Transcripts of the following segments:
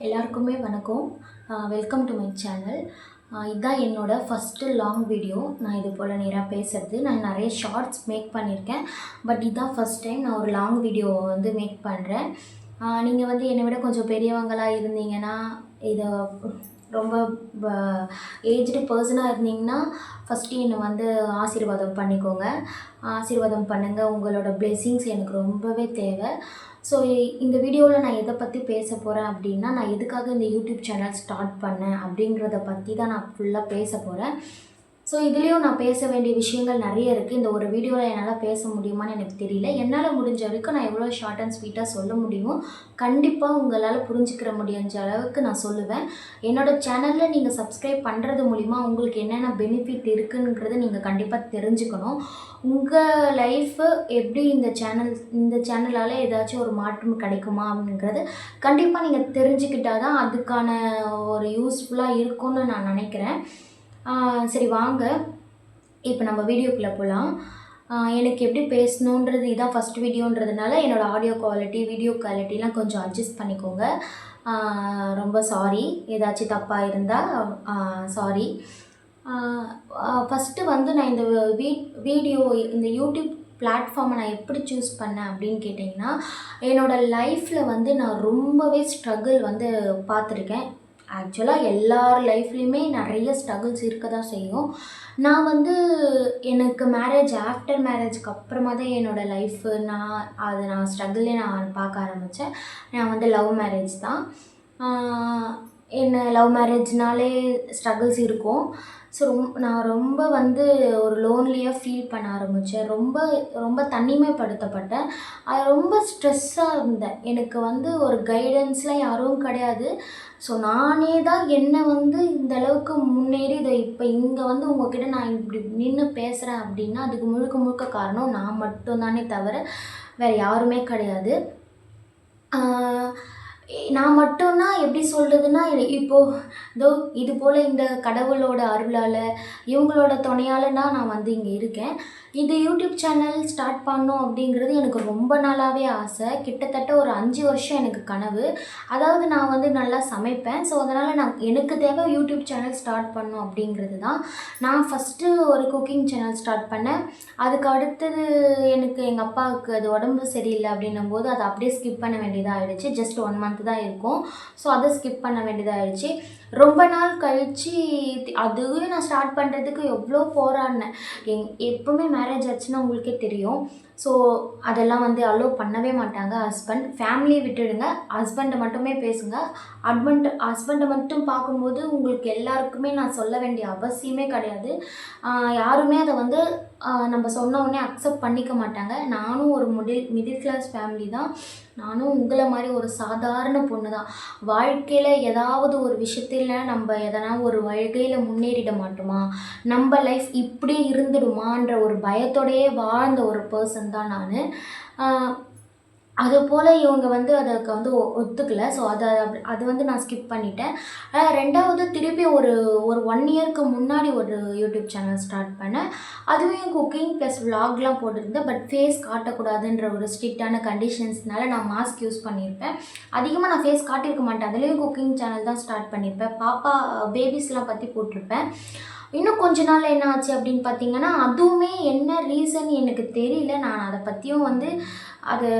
எல்லாருக்குமே வணக்கம். Welcome to my channel. இதுதான் என்னோட ஃபஸ்ட்டு லாங் வீடியோ. நான் இது போல் நேராக பேசுகிறது. நான் நிறைய ஷார்ட்ஸ் மேக் பண்ணியிருக்கேன். பட் இதுதான் ஃபஸ்ட் டைம் நான் ஒரு லாங் வீடியோ மேக் பண்ணுறேன். நீங்கள் என்னை விட கொஞ்சம் பெரியவங்களாக இருந்தீங்கன்னா, இதை ரொம்ப ஏஜ்டு பர்சனாக இருந்தீங்கன்னா ஃபஸ்ட்டு என்னை ஆசீர்வாதம் பண்ணிக்கோங்க. ஆசீர்வாதம் பண்ணுங்கள். உங்களோட பிளெஸ்ஸிங்ஸ் எனக்கு ரொம்பவே தேவை. ஸோ இந்த வீடியோவில் நான் எதை பற்றி பேச போகிறேன் அப்படின்னா, நான் எதுக்காக இந்த யூடியூப் சேனல் ஸ்டார்ட் பண்ணேன் அப்படிங்கிறத பற்றி தான் நான் ஃபுல்லாக பேச போகிறேன். ஸோ இதுலேயும் நான் பேச வேண்டிய விஷயங்கள் நிறைய இருக்குது. இந்த ஒரு வீடியோவில் என்னால் பேச முடியுமான்னு எனக்கு தெரியல. என்னால் முடிஞ்ச வரைக்கும் நான் எவ்வளோ ஷார்ட் அண்ட் ஸ்வீட்டாக சொல்ல முடியுமோ கண்டிப்பாக உங்களால் புரிஞ்சுக்கிற முடிஞ்ச அளவுக்கு நான் சொல்லுவேன். என்னோடய சேனலில் நீங்கள் சப்ஸ்கிரைப் பண்ணுறது மூலிமா உங்களுக்கு என்னென்ன பெனிஃபிட் இருக்குங்கிறத நீங்கள் கண்டிப்பாக தெரிஞ்சுக்கணும். உங்கள் லைஃபு எப்படி இந்த சேனலால் ஏதாச்சும் ஒரு மாற்றம் கிடைக்குமா அப்படிங்கிறது கண்டிப்பாக நீங்கள் தெரிஞ்சுக்கிட்டால் தான் அதுக்கான ஒரு யூஸ்ஃபுல்லாக இருக்கும்னு நான் நினைக்கிறேன். சரி வாங்க, இப்போ நம்ம வீடியோக்குள்ளே போகலாம். எனக்கு எப்படி பேசணுன்றது இதான் ஃபஸ்ட் வீடியோன்றதுனால என்னோடய ஆடியோ குவாலிட்டி, வீடியோ குவாலிட்டிலாம் கொஞ்சம் அட்ஜஸ்ட் பண்ணிக்கோங்க. ரொம்ப சாரி, ஏதாச்சும் தப்பாக இருந்தால் சாரி. ஃபஸ்ட்டு நான் இந்த வீடியோ இந்த யூடியூப் பிளாட்ஃபார்மை நான் எப்படி சூஸ் பண்ணேன் அப்படின்னு கேட்டிங்கன்னா, என்னோடய லைஃப்பில் நான் ரொம்பவே ஸ்ட்ரகிள் பார்த்துருக்கேன். ஆக்சுவலாக எல்லார் லைஃப்லேயுமே நிறைய ஸ்ட்ரகிள்ஸ் இருக்க தான் செய்யும். நான் எனக்கு ஆஃப்டர் மேரேஜுக்கு அப்புறமா தான் என்னோடய லைஃபு நான் ஸ்ட்ரகிளே நான் பார்க்க ஆரம்பித்தேன். நான் லவ் மேரேஜ் தான். லவ் மேரேஜ்னாலே ஸ்ட்ரகிள்ஸ் இருக்கும். ஸோ நான் ரொம்ப ஒரு லோன்லியாக ஃபீல் பண்ண ஆரம்பித்தேன். ரொம்ப ரொம்ப தனிமைப்படுத்தப்பட்டேன். அது ரொம்ப ஸ்ட்ரெஸ்ஸாக இருந்தேன். எனக்கு ஒரு கைடன்ஸ்லாம் யாரும் கிடையாது. ஸோ நானே தான் என்னை இந்த அளவுக்கு முன்னேறி இப்போ இங்கே உங்ககிட்ட நான் இப்படி நின்று பேசுகிறேன் அப்படின்னா அதுக்கு முழுக்க முழுக்க காரணம் நான் மட்டும்தானே தவிர வேறு யாருமே கிடையாது. நான் மட்டும்னா எப்படி சொல்கிறதுனா, இப்போது இது போல் இந்த கடவுளோட அருளால் இவங்களோட துணையால் தான் நான் இங்கே இருக்கேன். இந்த யூடியூப் சேனல் ஸ்டார்ட் பண்ணோம் அப்படிங்கிறது எனக்கு ரொம்ப நாளாகவே ஆசை. கிட்டத்தட்ட ஒரு 5 வருஷம் எனக்கு கனவு. அதாவது நான் நல்லா சமைப்பேன். ஸோ அதனால் எனக்கு தேவை யூடியூப் சேனல் ஸ்டார்ட் பண்ணோம் அப்படிங்கிறது தான். நான் ஃபஸ்ட்டு ஒரு குக்கிங் சேனல் ஸ்டார்ட் பண்ணேன். அதுக்கு அடுத்தது எனக்கு எங்கள் அப்பாவுக்கு அது உடம்பு சரியில்லை அப்படின்னும் போது அதை அப்படியே ஸ்கிப் பண்ண வேண்டியதாக ஆகிடுச்சு. ஜஸ்ட் 1 மந்த் தான் இருக்கும். ஸோ அதை ஸ்கிப் பண்ண வேண்டியதாக ஆகிடுச்சு. ரொம்ப நாள் கழித்து அதுவே நான் ஸ்டார்ட் பண்ணுறதுக்கு எவ்வளோ போராடினேன். எப்போவுமே மேரேஜ் ஆச்சுன்னா உங்களுக்கே தெரியும். ஸோ அதெல்லாம் அலோவ் பண்ணவே மாட்டாங்க ஹஸ்பண்ட். ஃபேமிலியை விட்டுடுங்க, ஹஸ்பண்டை மட்டுமே பேசுங்க. ஹஸ்பண்டை மட்டும் பார்க்கும்போது உங்களுக்கு எல்லாருக்குமே நான் சொல்ல வேண்டிய அவசியமே கிடையாது. யாருமே அதை நம்ம சொன்ன உடனே அக்செப்ட் பண்ணிக்க மாட்டாங்க. நானும் ஒரு மிடில் கிளாஸ் ஃபேமிலி தான். நானும் உங்களை மாதிரி ஒரு சாதாரண பொண்ணு தான். வாழ்க்கையில் ஏதாவது ஒரு விஷயத்தில் நம்ம எதனா ஒரு வகையில் முன்னேறிட மாட்டோமா, நம்ம லைஃப் இப்படியே இருந்துடுமான்ற ஒரு பயத்தோடையே வாழ்ந்த ஒரு பர்சன் தான் நான். அதுபோல் இவங்க அதுக்கு ஒத்துக்கலை. ஸோ அது நான் ஸ்கிப் பண்ணிட்டேன். ரெண்டாவது திருப்பி ஒரு 1 இயருக்கு முன்னாடி ஒரு யூடியூப் சேனல் ஸ்டார்ட் பண்ணேன். அதுவே குக்கிங் ப்ளஸ் விலாக்லாம் போட்டிருந்தேன். பட் ஃபேஸ் காட்டக்கூடாதுன்ற ஒரு ஸ்ட்ரிக்டான கண்டிஷன்ஸ்னால நான் மாஸ்க் யூஸ் பண்ணியிருப்பேன். அதிகமாக நான் ஃபேஸ் காட்டியிருக்க மாட்டேன். அதுலேயும் குக்கிங் சேனல் தான் ஸ்டார்ட் பண்ணியிருப்பேன். பாப்பா பேபிஸ்லாம் பற்றி போட்டிருப்பேன். இன்னும் கொஞ்ச நாள் என்ன ஆச்சு அப்படின்னு பார்த்தீங்கன்னா, அதுவுமே என்ன ரீசன் எனக்கு தெரியல. நான் அதை பற்றியும் அதை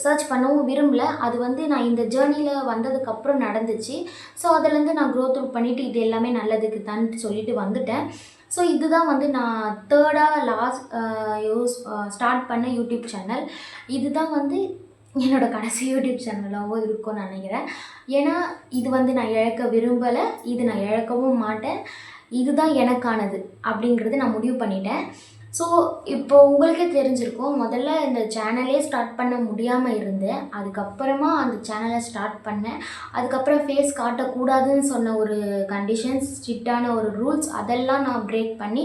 சர்ச் பண்ணவும் விரும்பலை. அது நான் இந்த ஜேர்னியில் வந்ததுக்கப்புறம் நடந்துச்சு. ஸோ அதிலேருந்து நான் க்ரோத் அவுட் பண்ணிவிட்டு இது எல்லாமே நல்லதுக்கு தான் சொல்லிட்டு வந்துட்டேன். ஸோ இதுதான் நான் தேர்டாக ஸ்டார்ட் பண்ண யூடியூப் சேனல். இதுதான் என்னோடய கடைசி யூடியூப் சேனலாகவும் இருக்கும்னு நினைக்கிறேன். ஏன்னா இது நான் இழக்க விரும்பலை, இது நான் இழக்கவும் மாட்டேன். இதுதான் எனக்கானது அப்படிங்கிறது நான் முடிவு பண்ணிட்டேன். ஸோ இப்போ உங்களுக்கே தெரிஞ்சிருக்கும், முதல்ல இந்த சேனலே ஸ்டார்ட் பண்ண முடியாமல் இருந்தேன். அதுக்கப்புறமா அந்த சேனலை ஸ்டார்ட் பண்ணேன். அதுக்கப்புறம் ஃபேஸ் காட்டக்கூடாதுன்னு சொன்ன ஒரு கண்டிஷன்ஸ், ஸ்ட்ரிக்டான ஒரு ரூல்ஸ் அதெல்லாம் நான் பிரேக் பண்ணி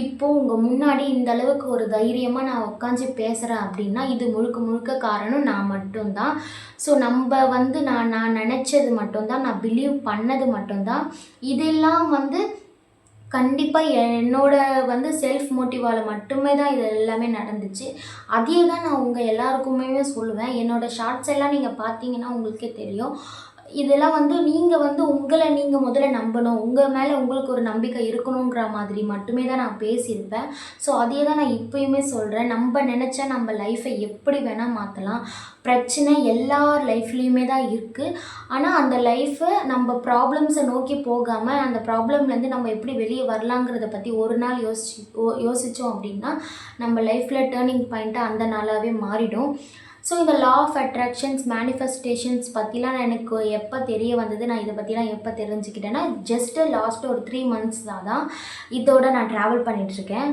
இப்போது உங்கள் முன்னாடி இந்த அளவுக்கு ஒரு தைரியமாக நான் உட்காந்து பேசுகிறேன் அப்படின்னா இது முழுக்க முழுக்க காரணம் நான் மட்டும்தான். ஸோ நம்ம நான் நினச்சது மட்டும்தான், நான் பிலீவ் பண்ணது மட்டும்தான். இதெல்லாம் கண்டிப்பாக என்னோட செல்ஃப் மோட்டிவால் மட்டுமே தான் இது எல்லாமே நடந்துச்சு. அதே தான் நான் உங்கள் எல்லாருக்குமே சொல்லுவேன். என்னோடய ஷார்ட்ஸ் எல்லாம் நீங்கள் பார்த்தீங்கன்னா உங்களுக்கே தெரியும். இதெல்லாம் வந்து நீங்கள் வந்து உங்களை நீங்கள் முதல்ல நம்பணும், உங்கள் மேலே உங்களுக்கு ஒரு நம்பிக்கை இருக்கணுங்கிற மாதிரி மட்டுமே தான் நான் பேசியிருப்பேன். ஸோ அதே தான் நான் இப்பயுமே சொல்கிறேன். நம்ம நினச்சா நம்ம லைஃப்பை எப்படி வேணால் மாற்றலாம். பிரச்சனை எல்லார் லைஃப்லேயுமே தான் இருக்குது. ஆனால் அந்த லைஃப்பை நம்ம ப்ராப்ளம்ஸை நோக்கி போகாமல் அந்த ப்ராப்ளம்லேருந்து நம்ம எப்படி வெளியே வரலாங்கிறத பற்றி ஒரு நாள் யோசித்தோம் அப்படின்னா நம்ம லைஃப்பில் டேர்னிங் பாயிண்ட்டாக அந்த நாளாகவே மாறிடும். ஸோ இந்த லா ஆஃப் அட்ராக்ஷன்ஸ், மேனிஃபெஸ்டேஷன்ஸ் பற்றிலாம் எனக்கு எப்போ தெரிய வந்தது, நான் இதை பற்றிலாம் எப்போ தெரிஞ்சுக்கிட்டேன்னா ஜஸ்ட்டு லாஸ்ட்டு ஒரு 3 months தான் இதோட நான் ட்ராவல் பண்ணிகிட்ருக்கேன்.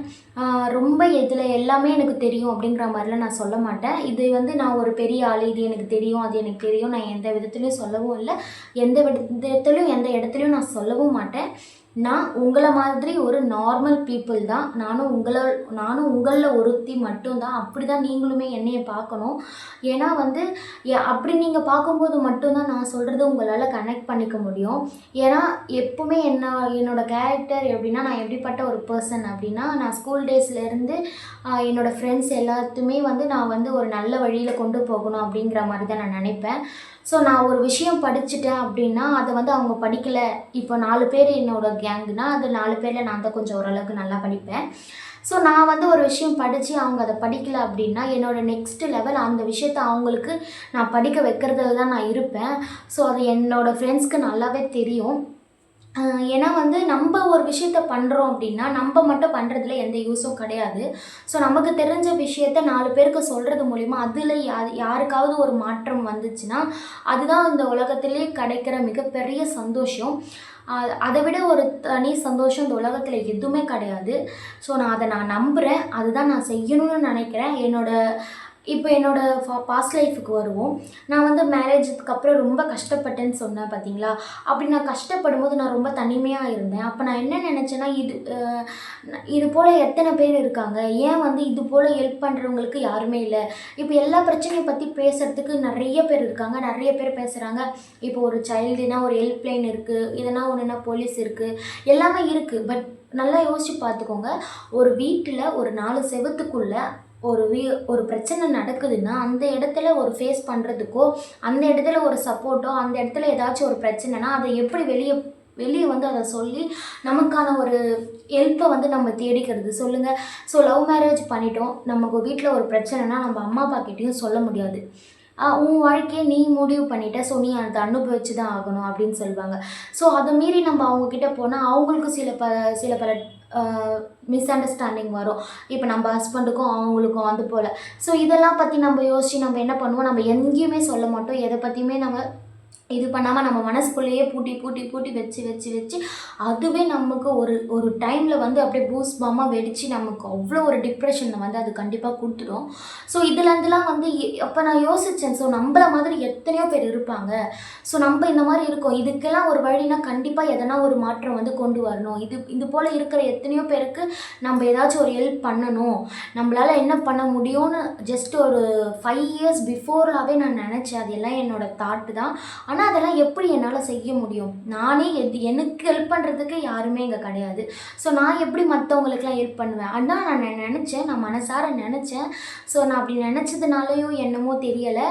ரொம்ப இதில் எல்லாமே எனக்கு தெரியும் அப்படிங்கிற மாதிரிலாம் நான் சொல்ல மாட்டேன். இது வந்து நான் ஒரு பெரிய ஆள், இது எனக்கு தெரியும், அது எனக்கு தெரியும், நான் எந்த விதத்துலையும் சொல்லவும் இல்லை, எந்த விதத்துலையும் எந்த இடத்துலையும் நான் சொல்லவும் மாட்டேன். நான் உங்களை மாதிரி ஒரு நார்மல் பீப்புள் தான். நானும் உங்களில் ஒருத்தி மட்டும்தான். அப்படி தான் நீங்களுமே என்னையை பார்க்கணும். ஏன்னா வந்து அப்படி நீங்கள் பார்க்கும்போது மட்டும்தான் நான் சொல்கிறது உங்களால் கனெக்ட் பண்ணிக்க முடியும். ஏன்னா எப்பவுமே என்னோடய கேரக்டர் எப்படின்னா, நான் எப்படிப்பட்ட ஒரு பர்சன் அப்படின்னா, நான் ஸ்கூல் டேஸ்லேருந்து என்னோடய ஃப்ரெண்ட்ஸ் எல்லாத்தையுமே வந்து நான் வந்து ஒரு நல்ல வழியில் கொண்டு போகணும் அப்படிங்கிற மாதிரி தான் நான் நினைப்பேன். ஸோ நான் ஒரு விஷயம் படிச்சுட்டேன் அப்படின்னா அதை வந்து அவங்க படிக்கலை. இப்போ 4 பேர் என்னோடய கேங்குனா அது 4 பேரில் நான் தான் கொஞ்சம் ஓரளவுக்கு நல்லா படிப்பேன். ஸோ நான் வந்து ஒரு விஷயம் படித்து அவங்க அதை படிக்கலை அப்படின்னா என்னோடய நெக்ஸ்ட் லெவல் அந்த விஷயத்த அவங்களுக்கு நான் படிக்க வைக்கிறதுல தான் நான் இருப்பேன். ஸோ அது என்னோடய ஃப்ரெண்ட்ஸ்க்கு நல்லாவே தெரியும். ஏன்னா வந்து நம்ம ஒரு விஷயத்த பண்ணுறோம் அப்படின்னா நம்ம மட்டும் பண்ணுறதுல எந்த யூஸும் கிடையாது. ஸோ நமக்கு தெரிஞ்ச விஷயத்த 4 பேருக்கு சொல்கிறது மூலிமா அதில் யாருக்காவது ஒரு மாற்றம் வந்துச்சுன்னா அதுதான் இந்த உலகத்திலே கிடைக்கிற மிகப்பெரிய சந்தோஷம். அதை விட ஒரு தனி சந்தோஷம் இந்த உலகத்தில் எதுவுமே கிடையாது. ஸோ நான் நம்புகிறேன், அதுதான் நான் செய்யணும்னு நினைக்கிறேன். இப்போ என்னோடய பாஸ்ட் லைஃபுக்கு வருவோம். நான் வந்து மேரேஜுக்கு அப்புறம் ரொம்ப கஷ்டப்பட்டேன்னு சொன்னேன் பார்த்தீங்களா? அப்படி நான் கஷ்டப்படும்போது நான் ரொம்ப தனிமையாக இருந்தேன். அப்போ நான் என்ன நினச்சேன்னா, இது போல் எத்தனை பேர் இருக்காங்க, ஏன் வந்து இது போல் ஹெல்ப் பண்ணுறவங்களுக்கு யாருமே இல்லை. இப்போ எல்லா பிரச்சனையை பற்றி பேசுகிறதுக்கு நிறைய பேர் இருக்காங்க, நிறைய பேர் பேசுகிறாங்க. இப்போ ஒரு சைல்டுனா ஒரு ஹெல்ப்லைன் இருக்குது, எதனா ஒன்றுனா போலீஸ் இருக்குது, எல்லாமே இருக்குது. பட் நல்லா யோசித்து பார்த்துக்கோங்க. ஒரு வீட்டில் ஒரு 4 செவத்துக்குள்ளே ஒரு பிரச்சனை நடக்குதுன்னா அந்த இடத்துல ஒரு ஃபேஸ் பண்ணுறதுக்கோ, அந்த இடத்துல ஒரு சப்போர்ட்டோ, அந்த இடத்துல ஏதாச்சும் ஒரு பிரச்சனைனா அதை எப்படி வெளியே வந்து அதை சொல்லி நமக்கான ஒரு ஹெல்ப்பை வந்து நம்ம தேடிக்கிறது சொல்லுங்கள். ஸோ லவ் மேரேஜ் பண்ணிட்டோம், நமக்கு வீட்டில் ஒரு பிரச்சனைனா நம்ம அம்மா அப்பா கிட்டேயும் சொல்ல முடியாது. உன் வாழ்க்கையை நீ முடிவு பண்ணிட்ட, ஸோ நீ அதை அனுபவிச்சு தான் ஆகணும் அப்படின்னு சொல்லுவாங்க. ஸோ அதை மீறி நம்ம அவங்கக்கிட்ட போனால் அவங்களுக்கு சில பல மிஸ் அண்டர்ஸ்டாண்டிங் வரும். இப்போ நம்ம ஹஸ்பண்டுக்கும் அவங்களுக்கும் அது போல். ஸோ இதெல்லாம் பற்றி நம்ம யோசித்து நம்ம என்ன பண்ணுவோம், நம்ம எங்கேயுமே சொல்ல மாட்டோம். எதை பற்றியுமே நம்ம இது பண்ணாமல் நம்ம மனசுக்குள்ளேயே பூட்டி வச்சு அதுவே நமக்கு ஒரு டைமில் வந்து அப்படியே பூஸ்ட் பாமாக வெடித்து நமக்கு அவ்வளோ ஒரு டிப்ரெஷனை வந்து அது கண்டிப்பாக கொடுத்துடும். ஸோ இதுலேருந்துலாம் வந்து அப்போ நான் யோசித்தேன், ஸோ நம்மள மாதிரி எத்தனையோ பேர் இருப்பாங்க. ஸோ நம்ம இந்த மாதிரி இருக்கோம், இதுக்கெல்லாம் ஒரு வழினா கண்டிப்பாக எதனா ஒரு மாற்றம் வந்து கொண்டு வரணும். இது போல் இருக்கிற எத்தனையோ பேருக்கு நம்ம ஏதாச்சும் ஒரு ஹெல்ப் பண்ணணும், நம்மளால் என்ன பண்ண முடியும்னு ஜஸ்ட் ஒரு 5 years பிஃபோராகவே நான் நினச்சேன். அது எல்லாம் என்னோடய தாட்டு தான். ஆனால் அதெல்லாம் எப்படி என்னால் செய்ய முடியும்? நானே எனக்கு ஹெல்ப் பண்ணுறதுக்கு யாருமே இங்கே கிடையாது. ஸோ நான் எப்படி மற்றவங்களுக்குலாம் ஹெல்ப் பண்ணுவேன்? ஆனால் நான் நினச்சேன், நான் மனசார நினச்சேன். ஸோ நான் அப்படி நினச்சதுனாலையோ என்னமோ தெரியலை,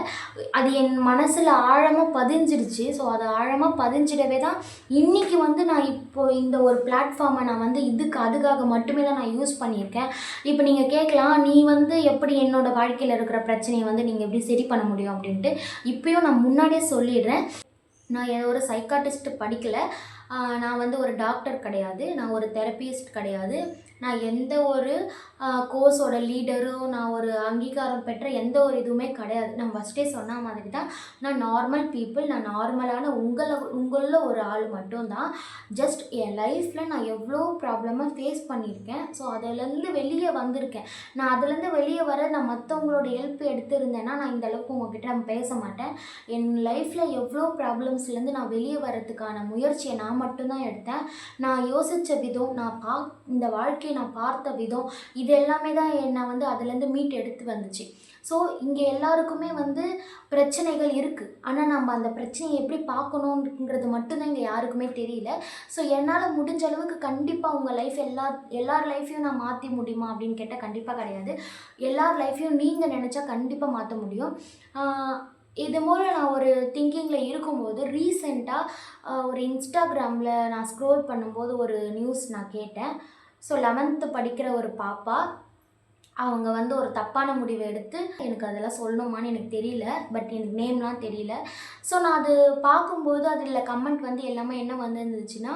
அது என் மனசில் ஆழமாக பதிஞ்சிடுச்சு. ஸோ அது ஆழமாக பதிஞ்சிடவே தான் இன்றைக்கி வந்து நான் இப்போது இந்த ஒரு பிளாட்ஃபார்மை நான் வந்து அதுக்காக மட்டுமே தான் நான் யூஸ் பண்ணியிருக்கேன். இப்போ நீங்கள் கேட்கலாம், நீ வந்து எப்படி என்னோடய வாழ்க்கையில் இருக்கிற பிரச்சனையை வந்து நீங்கள் எப்படி சரி பண்ண முடியும் அப்படின்ட்டு. இப்போயும் நான் முன்னாடியே சொல்லிடுறேன், நான் ஒரு சைக்காட்டிஸ்ட் படிக்கலை, நான் வந்து ஒரு டாக்டர் கிடையாது, நான் ஒரு தெரபிஸ்ட் கிடையாது, நான் எந்த ஒரு கோர்ஸோட லீடரோ, நான் ஒரு அங்கீகாரம் பெற்ற எந்த ஒரு இதுவுமே கிடையாது. நான் ஃபஸ்ட்டே சொன்ன மாதிரி தான், நான் நார்மல் பீப்புள், நான் நார்மலான உங்களில் ஒரு ஆள் மட்டும்தான். ஜஸ்ட் என் லைஃப்பில் நான் எவ்வளோ ப்ராப்ளமாக ஃபேஸ் பண்ணியிருக்கேன். ஸோ அதிலேருந்து வெளியே வந்திருக்கேன். நான் அதுலேருந்து வெளியே வர நான் மற்றவங்களோட ஹெல்ப் எடுத்திருந்தேன்னா நான் இந்த அளவுக்கு உங்ககிட்ட நான் பேச மாட்டேன். என் லைஃப்பில் எவ்வளோ ப்ராப்ளம்ஸ்லேருந்து நான் வெளியே வரதுக்கான முயற்சியை நான் மட்டும்தான் எடுத்தேன். நான் யோசித்த விதம், இந்த வாழ்க்கையை நான் பார்த்த விதம், இது எல்லாமே தான் என்னை வந்து அதுலேருந்து மீட் எடுத்து வந்துச்சு. ஸோ இங்கே எல்லாருக்குமே வந்து பிரச்சனைகள் இருக்குது. ஆனால் நம்ம அந்த பிரச்சனையை எப்படி பார்க்கணுங்கிறது மட்டும்தான் இங்கே யாருக்குமே தெரியல. ஸோ என்னால் முடிஞ்ச அளவுக்கு கண்டிப்பாக உங்கள் லைஃப் எல்லார் லைஃப்பையும் நான் மாற்றி முடியுமா அப்படின்னு கேட்டால் கண்டிப்பாக கிடையாது. எல்லார் லைஃப்பையும் நீங்கள் நினச்சா கண்டிப்பாக மாற்ற முடியும். இது மூலம் நான் ஒரு திங்கிங்கில் இருக்கும்போது ரீசெண்டாக ஒரு இன்ஸ்டாகிராமில் நான் ஸ்க்ரோல் பண்ணும்போது ஒரு நியூஸ் நான் கேட்டேன். ஸோ 11th படிக்கிற ஒரு பாப்பா அவங்க வந்து ஒரு தப்பான முடிவை எடுத்து, எனக்கு அதெல்லாம் சொல்லணுமான்னு எனக்கு தெரியல. பட் எனக்கு நேம்லாம் தெரியல. ஸோ நான் அது பார்க்கும்போது அதில கமெண்ட் வந்து எல்லாமே என்ன வந்துருந்துச்சுன்னா,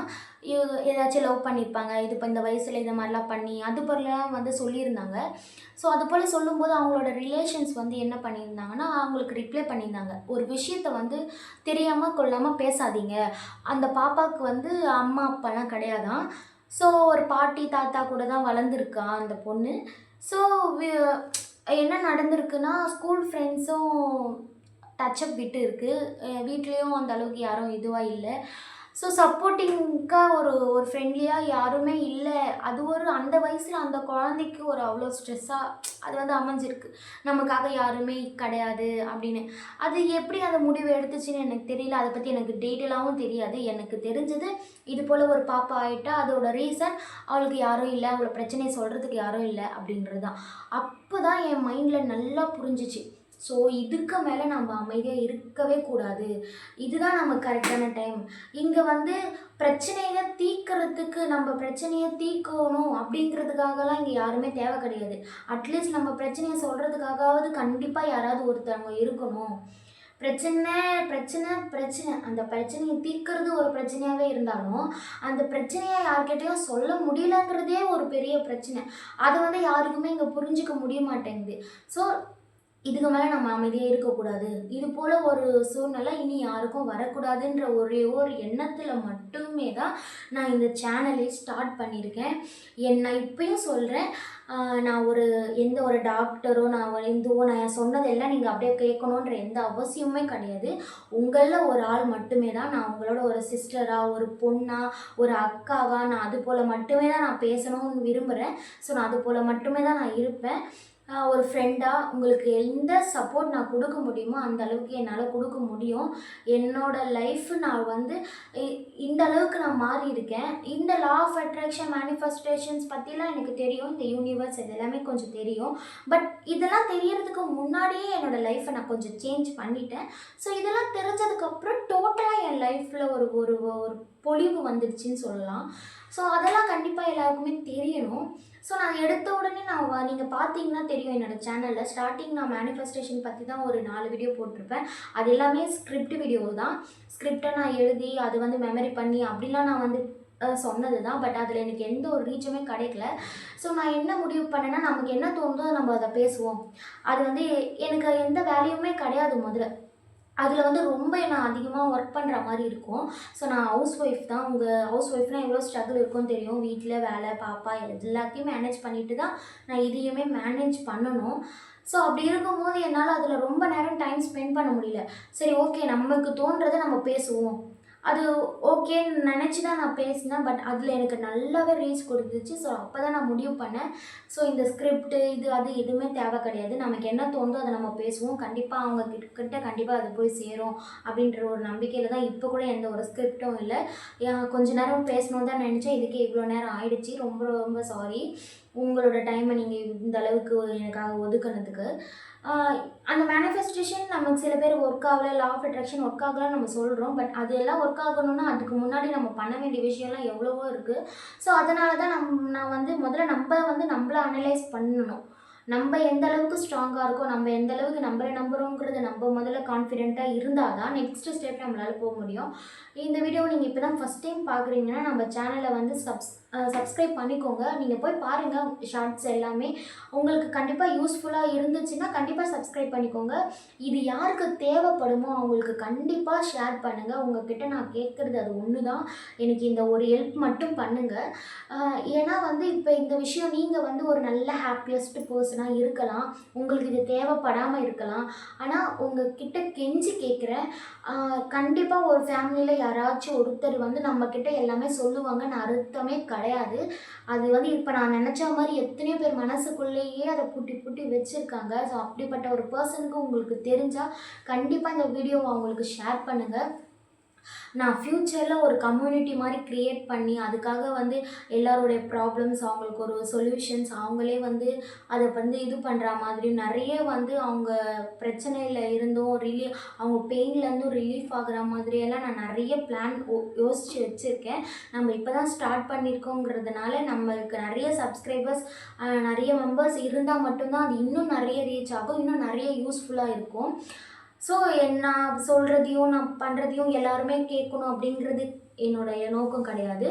ஏதாச்சும் லவ் பண்ணியிருப்பாங்க. இது இப்போ இந்த வயசில் இந்த மாதிரிலாம் பண்ணி, அது போலலாம் வந்து சொல்லியிருந்தாங்க. ஸோ அது போல் சொல்லும்போது அவங்களோட ரிலேஷன்ஸ் வந்து என்ன பண்ணியிருந்தாங்கன்னா, அவங்களுக்கு ரிப்ளை பண்ணியிருந்தாங்க. ஒரு விஷயத்த வந்து தெரியாமல் கொள்ளாமல் பேசாதீங்க. அந்த பாப்பாவுக்கு வந்து அம்மா அப்பாலாம் கிடையாதாம். ஸோ ஒரு பாட்டி தாத்தா கூட தான் வளர்ந்துருக்கா அந்த பொண்ணு. ஸோ என்ன நடந்திருக்குன்னா, ஸ்கூல் ஃப்ரெண்ட்ஸும் டச்சப் விட்டு இருக்கு. வீட்லேயும் அந்த அளவுக்கு யாரும் இதுவா இல்ல. ஸோ சப்போர்ட்டிங்க்கா ஒரு ஒரு ஃப்ரெண்ட்லியா யாருமே இல்ல. அது ஒரு அந்த வயசுல அந்த குழந்தைக்கு ஒரு அவ்வளோ ஸ்ட்ரெஸ்ஸா அது வந்து அமைஞ்சிருக்கு. நமக்காக யாருமே கிடையாது அப்படின்னு. அது எப்படி அந்த முடிவு எடுத்துச்சுன்னு எனக்கு தெரியல. அத பத்தி எனக்கு டீட்டெயிலாவும் தெரியாது. எனக்கு தெரிஞ்சது இது போல ஒரு பாப்பா ஆயிட்டா, அதோட ரீசன் அவளுக்கு யாரும் இல்ல. அவள பிரச்சனைய சொல்றதுக்கு யாரும் இல்ல அப்படின்றது தான். அப்பதான் என் மைண்ட்ல நல்லா புரிஞ்சுச்சு. ஸோ இதுக்கு மேலே நம்ம அமைதியாக இருக்கவே கூடாது. இதுதான் நமக்கு கரெக்டான டைம். இங்கே வந்து பிரச்சனையை தீர்க்கறதுக்கு நம்ம பிரச்சனையை தீர்க்கணும் அப்படிங்கிறதுக்காகலாம் இங்கே யாருமே தேவை கிடையாது. அட்லீஸ்ட் நம்ம பிரச்சனையை சொல்கிறதுக்காகவாவது கண்டிப்பாக யாராவது ஒருத்தவங்க இருக்கணும். பிரச்சனை பிரச்சனை பிரச்சனை அந்த பிரச்சனையை தீர்க்கறது ஒரு பிரச்சனையாகவே இருந்தாலும், அந்த பிரச்சனையை யார்கிட்டயும் சொல்ல முடியலங்கிறதே ஒரு பெரிய பிரச்சனை. அதை வந்து யாருக்குமே இங்கே புரிஞ்சிக்க முடிய மாட்டேங்குது. ஸோ இதுக்கு மேலே நம்ம அமைதியாக இருக்கக்கூடாது. இது போல் ஒரு சூழ்நிலை இனி யாருக்கும் வரக்கூடாதுன்ற ஒரே ஒரு எண்ணத்தில் மட்டுமே தான் நான் இந்த சேனலே ஸ்டார்ட் பண்ணியிருக்கேன். நான் இப்பயும் சொல்கிறேன், நான் எந்த ஒரு டாக்டரோ நான் இந்துவோ நான் சொன்னதெல்லாம் நீங்கள் அப்படியே கேட்கணுன்ற எந்த அவசியமுமே கிடையாது. உங்களில் ஒரு ஆள் மட்டுமே தான். நான் உங்களோட ஒரு சிஸ்டராக, ஒரு பொண்ணாக, ஒரு அக்காவாக நான் அது போல் மட்டுமே தான் நான் பேசணும்னு விரும்புகிறேன். ஸோ நான் அது போல் மட்டுமே தான் நான் இருப்பேன். ஒரு ஃப்ரெண்டாக உங்களுக்கு எந்த சப்போர்ட் நான் கொடுக்க முடியுமோ அந்த அளவுக்கு என்னால் கொடுக்க முடியும். என்னோடய லைஃப் நான் வந்து இந்த அளவுக்கு நான் மாறி இருக்கேன். இந்த லா ஆஃப் அட்ராக்ஷன், மேனிஃபெஸ்டேஷன்ஸ் பற்றிலாம் எனக்கு தெரியும். இந்த யூனிவர்ஸ் இது எல்லாமே கொஞ்சம் தெரியும். பட் இதெல்லாம் தெரியறதுக்கு முன்னாடியே என்னோடய லைஃப்பை நான் கொஞ்சம் சேஞ்ச் பண்ணிட்டேன். ஸோ இதெல்லாம் தெரிஞ்சதுக்கப்புறம் டோட்டலாக என் லைஃப்பில் ஒரு ஒரு ஒரு பொலிவு வந்துடுச்சின்னு சொல்லலாம். ஸோ அதெல்லாம் கண்டிப்பாக எல்லாருக்குமே தெரியணும். ஸோ நான் எடுத்த உடனே நீங்கள் பார்த்தீங்கன்னா தெரியும் என்னோடய சேனலில் ஸ்டார்டிங் நான் மேனிஃபெஸ்டேஷன் பற்றி தான் ஒரு 4 வீடியோ போட்டிருப்பேன். அது எல்லாமே ஸ்கிரிப்ட் வீடியோ தான். ஸ்கிரிப்டை நான் எழுதி அது வந்து மெமரி பண்ணி அப்படிலாம் நான் வந்து சொன்னது தான். பட் அதில் எனக்கு எந்த ஒரு ரீச்சுமே கிடைக்கல. ஸோ நான் என்ன முடிவு பண்ணேன்னா, நமக்கு என்ன தோணுதோ நம்ம அதை பேசுவோம். அது வந்து எனக்கு எந்த வேலையுமே கிடையாது முதல்ல. அதில் வந்து ரொம்ப நான் அதிகமாக ஒர்க் பண்ணுற மாதிரி இருக்கும். ஸோ நான் ஹவுஸ் ஒய்ஃப் தான். ஹவுஸ் ஒய்ஃப்னால் எவ்வளோ ஸ்ட்ரகிள் இருக்கும்னு தெரியும். வீட்டில் வேலை, பாப்பா எல்லாத்தையும் மேனேஜ் பண்ணிட்டு தான் நான் இதையுமே மேனேஜ் பண்ணணும். ஸோ அப்படி இருக்கும்போது என்னால் அதில் ரொம்ப நேரம் டைம் ஸ்பெண்ட் பண்ண முடியல. சரி, ஓகே, நமக்கு தோன்றதை நம்ம பேசுவோம். அது ஓகேன்னு நினச்சி தான் நான் பேசினேன். பட் அதில் எனக்கு நல்லாவே ரீச் கொடுத்துச்சு. ஸோ அப்போ தான் நான் முடிவு பண்ணேன், ஸோ இந்த ஸ்கிரிப்டு அது எதுவுமே தேவை கிடையாது. நமக்கு என்ன தோணுதோ அதை நம்ம பேசுவோம். கண்டிப்பாக அவங்க கிட்ட கண்டிப்பாக அது போய் சேரும் அப்படின்ற ஒரு நம்பிக்கையில் தான் இப்போ கூட எந்த ஒரு ஸ்கிரிப்டும் இல்லை. கொஞ்ச நேரம் பேசணும் தான் நினச்சேன். இதுக்கே இவ்வளோ நேரம் ஆயிடுச்சு. ரொம்ப ரொம்ப சாரி. உங்களோட டைமை நீங்கள் இந்த அளவுக்கு எனக்காக ஒதுக்குனதுக்கு. அந்த மேனிஃபெஸ்டேஷன் நமக்கு சில பேர் ஒர்க் ஆகலை, லா ஆஃப் அட்ராக்ஷன் ஒர்க் ஆகலைன்னு நம்ம சொல்கிறோம். பட் அது எல்லாம் ஒர்க் ஆகணும்னா அதுக்கு முன்னாடி நம்ம பண்ண வேண்டிய விஷயம்லாம் எவ்வளவோ இருக்குது. ஸோ அதனால தான் நான் வந்து முதல்ல நம்மளை அனலைஸ் பண்ணணும். நம்ம எந்த அளவுக்கு ஸ்ட்ராங்காக இருக்கோம், நம்ம எந்த அளவுக்கு நம்மளை நம்புகிறோங்கிறத நம்ம முதல்ல கான்ஃபிடென்ட்டாக இருந்தால் தான் நெக்ஸ்ட் ஸ்டெப் நம்மளால் போக முடியும். இந்த வீடியோ நீங்கள் இப்போ தான் ஃபஸ்ட் டைம் பார்க்குறீங்கன்னா நம்ம சேனலை வந்து சப்ஸ்கிரைப் பண்ணிக்கோங்க. நீங்கள் போய் பாருங்கள் ஷார்ட்ஸ் எல்லாமே. உங்களுக்கு கண்டிப்பாக யூஸ்ஃபுல்லாக இருந்துச்சுன்னா கண்டிப்பாக சப்ஸ்கிரைப் பண்ணிக்கோங்க. இது யாருக்கு தேவைப்படுமோ அவங்களுக்கு கண்டிப்பாக ஷேர் பண்ணுங்கள். உங்கள்கிட்ட நான் கேட்குறது அது ஒன்று தான். எனக்கு இந்த ஒரு ஹெல்ப் மட்டும் பண்ணுங்கள். ஏன்னா வந்து இப்போ இந்த விஷயம் நீங்கள் வந்து ஒரு நல்ல ஹாப்பியஸ்ட் பர்சனாக இருக்கலாம். உங்களுக்கு இது தேவைப்படாமல் இருக்கலாம். ஆனால் உங்கள்கிட்ட கெஞ்சி கேட்குறேன், கண்டிப்பாக ஒரு ஃபேமிலியில் யாராச்சும் ஒருத்தர் வந்து நம்மக்கிட்ட எல்லாமே சொல்லுவாங்கன்னு அர்த்தமே கிடையாது. அது வந்து இப்போ நான் நினச்ச மாதிரி எத்தனையோ பேர் மனசுக்குள்ளேயே அதை பூட்டி வச்சுருக்காங்க. ஸோ அப்படிப்பட்ட ஒரு பர்சனுக்கு உங்களுக்கு தெரிஞ்சால் கண்டிப்பாக இந்த வீடியோவை அவங்களுக்கு ஷேர் பண்ணுங்கள். நான் ஃப்யூச்சரில் ஒரு கம்யூனிட்டி மாதிரி க்ரியேட் பண்ணி அதுக்காக வந்து எல்லாருடைய ப்ராப்ளம்ஸ் அவங்களுக்கு ஒரு சொல்யூஷன்ஸ் அவங்களே வந்து அதை வந்து இது பண்ணுற மாதிரி நிறைய வந்து அவங்க பிரச்சனையில் இருந்தும் அவங்க பெயின்லேருந்தும் ரிலீஃப் ஆகுற மாதிரியெல்லாம் நான் நிறைய பிளான் யோசித்து வச்சுருக்கேன். நம்ம இப்போ தான் ஸ்டார்ட் பண்ணியிருக்கோங்கிறதுனால நம்மளுக்கு நிறைய சப்ஸ்கிரைபர்ஸ் நிறைய மெம்பர்ஸ் இருந்தால் மட்டும்தான் அது இன்னும் நிறைய ரீச் ஆகும், இன்னும் நிறைய யூஸ்ஃபுல்லாக இருக்கும். ஸோ நான் சொல்கிறதையும் நான் பண்ணுறதையும் எல்லாருமே கேட்கணும் அப்படிங்கிறது என்னுடைய நோக்கம் கிடையாது.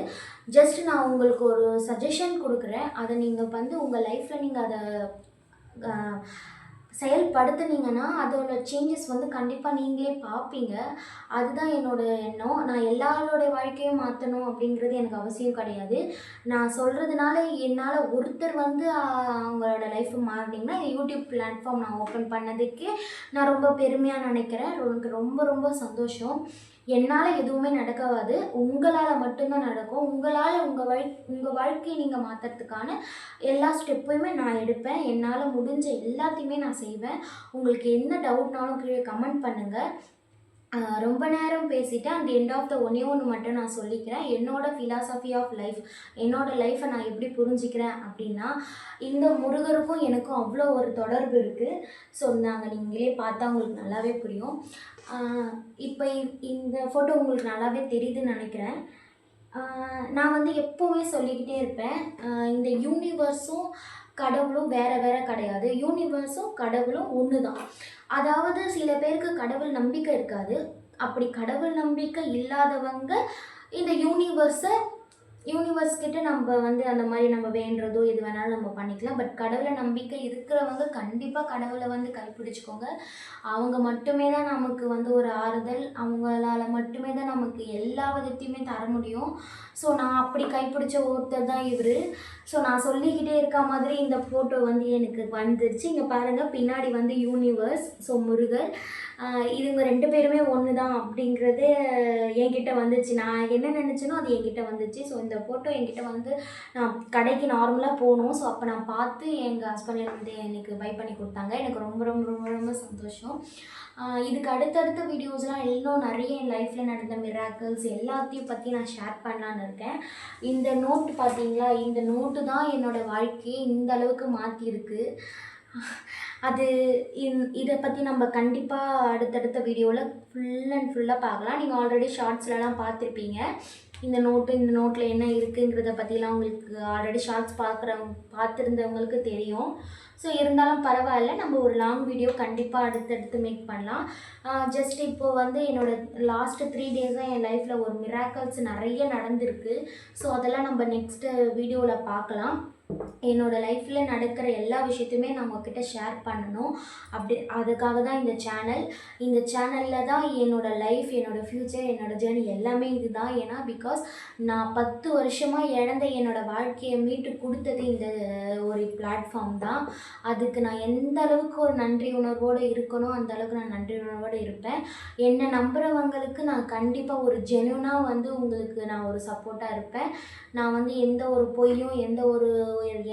ஜஸ்ட் நான் உங்களுக்கு ஒரு சஜஷன் கொடுக்குறேன். அதை நீங்கள் வந்து உங்கள் லைஃப்பில் நீங்கள் அதை செயல்படுத்துனீங்கன்னா அதோட சேஞ்சஸ் வந்து கண்டிப்பாக நீங்களே பார்ப்பீங்க. அதுதான் என்னோடய எண்ணம். நான் எல்லாரோடைய வாழ்க்கையும் மாற்றணும் அப்படிங்கிறது எனக்கு அவசியம் கிடையாது. நான் சொல்கிறதுனால என்னால் ஒருத்தர் வந்து அவங்களோட லைஃப்பை மாறினீங்கன்னா யூடியூப் பிளாட்ஃபார்ம் நான் ஓப்பன் பண்ணதுக்கே நான் ரொம்ப பெருமையாக நினைக்கிறேன். எனக்கு ரொம்ப ரொம்ப சந்தோஷம். என்னால் எதுவுமே நடக்காது, உங்களால் மட்டும்தான் நடக்கும். உங்களால் உங்கள் வாழ்க்கையை நீங்கள் மாற்றுறதுக்கான எல்லா ஸ்டெப்பையுமே நான் எடுப்பேன். என்னால் முடிஞ்ச எல்லாத்தையுமே நான் செய்வேன். உங்களுக்கு என்ன டவுட்னாலும் கீழே கமெண்ட் பண்ணுங்கள். ரொம்ப நேரம் பேசிட்டேன். அந்த எண்ட் ஆஃப் த ஒன்னே ஒன்று மட்டும் நான் சொல்லிக்கிறேன். என்னோடய ஃபிலாசபி ஆஃப் லைஃப், என்னோடய லைஃப்பை நான் எப்படி புரிஞ்சிக்கிறேன் அப்படின்னா, இந்த முருகருக்கும் எனக்கும் அவ்வளோ ஒரு தொடர்பு இருக்குது. ஸோ நீங்களே பார்த்தா உங்களுக்கு நல்லாவே புரியும். இப்போ இந்த ஃபோட்டோ உங்களுக்கு நல்லாவே தெரியுதுன்னு நினைக்கிறேன். நான் வந்து எப்போவுமே சொல்லிக்கிட்டே இருப்பேன், இந்த யூனிவர்ஸும் கடவுளும் வேறு வேறு கிடையாது. யூனிவர்ஸும் கடவுளும் ஒன்று தான். அதாவது சில பேருக்கு கடவுள் நம்பிக்கை இருக்காது. அப்படி கடவுள் நம்பிக்கை இல்லாதவங்க இந்த யூனிவர்ஸ் கிட்ட நம்ம வந்து அந்த மாதிரி நம்ம வேண்டுறதோ எது வேணாலும் நம்ம பண்ணிக்கலாம். பட் கடவுளை நம்பிக்கை இருக்கிறவங்க கண்டிப்பாக கடவுளை வந்து கைப்பிடிச்சிக்கோங்க. அவங்க மட்டுமே தான் நமக்கு வந்து ஒரு ஆறுதல், அவங்களால மட்டுமே தான் நமக்கு எல்லா விதத்தையுமே தர முடியும். ஸோ நான் அப்படி கைப்பிடிச்ச ஒருத்தர் தான் இவர். ஸோ நான் சொல்லிக்கிட்டே இருக்க மாதிரி இந்த ஃபோட்டோ வந்து எனக்கு வந்துருச்சு. இங்கே பாருங்கள், பின்னாடி வந்து யூனிவர்ஸ், ஸோ முருகர், இவங்க 2 பேருமே ஒன்று தான் அப்படிங்கிறது என்கிட்ட வந்துச்சு. நான் என்ன நினச்சேனோ அது என்கிட்ட வந்துச்சு. ஸோ இந்த ஃபோட்டோ என்கிட்ட வந்து நான் கடைக்கு நார்மலாக போகணும். ஸோ அப்போ நான் பார்த்து எங்கள் ஹஸ்பண்ட் வந்து எனக்கு பை பண்ணி கொடுத்தாங்க. எனக்கு ரொம்ப ரொம்ப ரொம்ப ரொம்ப சந்தோஷம். இதுக்கு அடுத்தடுத்த வீடியோஸ்லாம் இன்னும் நிறைய என் லைஃப்பில் நடந்த மிராக்கிள்ஸ் எல்லாத்தையும் பற்றி நான் ஷேர் பண்ணலான்னு இருக்கேன். இந்த நோட்டு பார்த்தீங்களா, இந்த நோட்டு தான் என்னோடய வாழ்க்கையை இந்த அளவுக்கு மாற்றிருக்கு. அது இதை பற்றி நம்ம கண்டிப்பாக அடுத்தடுத்த வீடியோவில் ஃபுல் அண்ட் ஃபுல்லாக பார்க்கலாம். நீங்கள் ஆல்ரெடி ஷார்ட்ஸ்லலாம் பார்த்துருப்பீங்க. இந்த நோட்டில் என்ன இருக்குங்கிறத பற்றிலாம் உங்களுக்கு ஆல்ரெடி ஷார்ட்ஸ் பார்த்துருந்தவங்களுக்கு தெரியும். ஸோ இருந்தாலும் பரவாயில்ல, நம்ம ஒரு லாங் வீடியோ கண்டிப்பாக அடுத்தடுத்து மேக் பண்ணலாம். ஜஸ்ட் இப்போது வந்து என்னோடய லாஸ்ட்டு 3 டேஸாக என் லைஃப்பில் ஒரு மிராக்கிள்ஸ் நிறைய நடந்திருக்கு. ஸோ அதெல்லாம் நம்ம நெக்ஸ்ட்டு வீடியோவில் பார்க்கலாம். என்னோடய லைஃப்பில் நடக்கிற எல்லா விஷயத்தையுமே நான் உங்ககிட்ட ஷேர் பண்ணணும். அதுக்காக தான் இந்த சேனலில் தான் என்னோடய லைஃப், என்னோடய ஃப்யூச்சர், என்னோடய ஜேர்னி எல்லாமே இது தான். ஏன்னா பிகாஸ் நான் 10 வருஷமாக இழந்த என்னோடய வாழ்க்கையை மீட்டு கொடுத்தது இந்த ஒரு பிளாட்ஃபார்ம் தான். அதுக்கு நான் எந்த அளவுக்கு ஒரு நன்றி உணர்வோடு இருக்கணும் அந்த அளவுக்கு நான் நன்றி உணர்வோடு இருப்பேன். என்னை நம்புகிறவங்களுக்கு நான் கண்டிப்பாக ஒரு ஜென்யூனாக வந்து உங்களுக்கு நான் ஒரு சப்போர்ட்டாக இருப்பேன். நான் வந்து எந்த ஒரு பொய்யும் எந்த ஒரு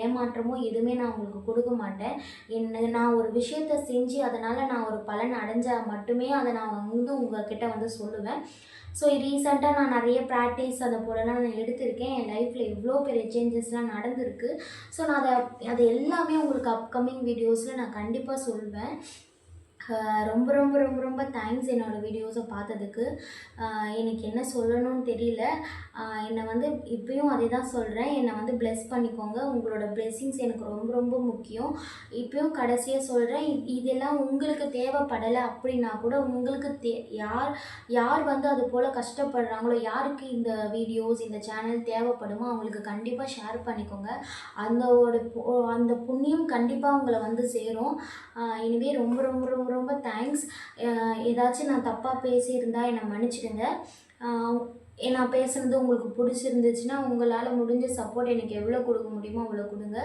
ஏமாற்றமோ எதுவுமே நான் உங்களுக்கு கொடுக்க மாட்டேன். நான் ஒரு விஷயத்தை செஞ்சு அதனால் நான் ஒரு பலன் அடைஞ்சால் மட்டுமே அதை நான் வந்து உங்கள்கிட்ட வந்து சொல்லுவேன். ஸோ ரீசெண்டாக நான் நிறைய ப்ராக்டிஸ் அதை போலலாம் நான் எடுத்திருக்கேன். என் லைஃப்பில் இவ்வளோ பெரிய சேஞ்சஸ்லாம் நடந்திருக்கு. ஸோ நான் அதை எல்லாமே உங்களுக்கு அப்கமிங் வீடியோஸில் நான் கண்டிப்பாக சொல்வேன். ரொம்ப ரொம்ப ரொம்ப ரொம்ப தேங்க்ஸ் என்னோடய வீடியோஸை பார்த்ததுக்கு. எனக்கு என்ன சொல்லணும்னு தெரியல. என்னை வந்து இப்போயும் அதே தான் சொல்கிறேன், என்னை வந்து ப்ளெஸ் பண்ணிக்கோங்க. உங்களோட ப்ளெஸ்ஸிங்ஸ் எனக்கு ரொம்ப ரொம்ப முக்கியம். இப்போயும் கடைசியாக சொல்கிறேன், இதெல்லாம் உங்களுக்கு தேவைப்படலை அப்படின்னா கூட உங்களுக்கு யார் வந்து அது போல் கஷ்டப்படுறாங்களோ, யாருக்கு இந்த வீடியோஸ் இந்த சேனல் தேவைப்படுமோ அவங்களுக்கு கண்டிப்பாக ஷேர் பண்ணிக்கோங்க. அந்த புண்ணியம் கண்டிப்பாக உங்களை வந்து சேரும். எனவே ரொம்ப ரொம்ப ரொம்ப ரொம்ப தேங்க்ஸ். ஏதாச்சும் நான் தப்பாக பேசியிருந்தால் என்னை மன்னிச்சிடுங்க. நான் பேசுகிறது உங்களுக்கு பிடிச்சிருந்துச்சுன்னா உங்களால் முடிஞ்ச சப்போர்ட் எனக்கு எவ்வளோ கொடுக்க முடியுமோ அவ்வளோ கொடுங்க.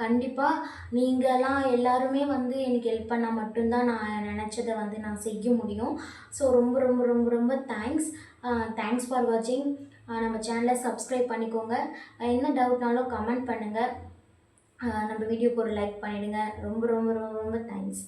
கண்டிப்பாக நீங்களாம் எல்லாருமே வந்து எனக்கு ஹெல்ப் பண்ணால் மட்டும்தான் நான் நினச்சதை வந்து நான் செய்ய முடியும். ஸோ ரொம்ப ரொம்ப ரொம்ப ரொம்ப தேங்க்ஸ் ஃபார் வாட்சிங். நம்ம சேனலை சப்ஸ்கிரைப் பண்ணிக்கோங்க. என்ன டவுட்னாலும் கமெண்ட் பண்ணுங்கள். நம்ம வீடியோக்கு ஒரு லைக் பண்ணிவிடுங்க. ரொம்ப ரொம்ப ரொம்ப ரொம்ப தேங்க்ஸ்.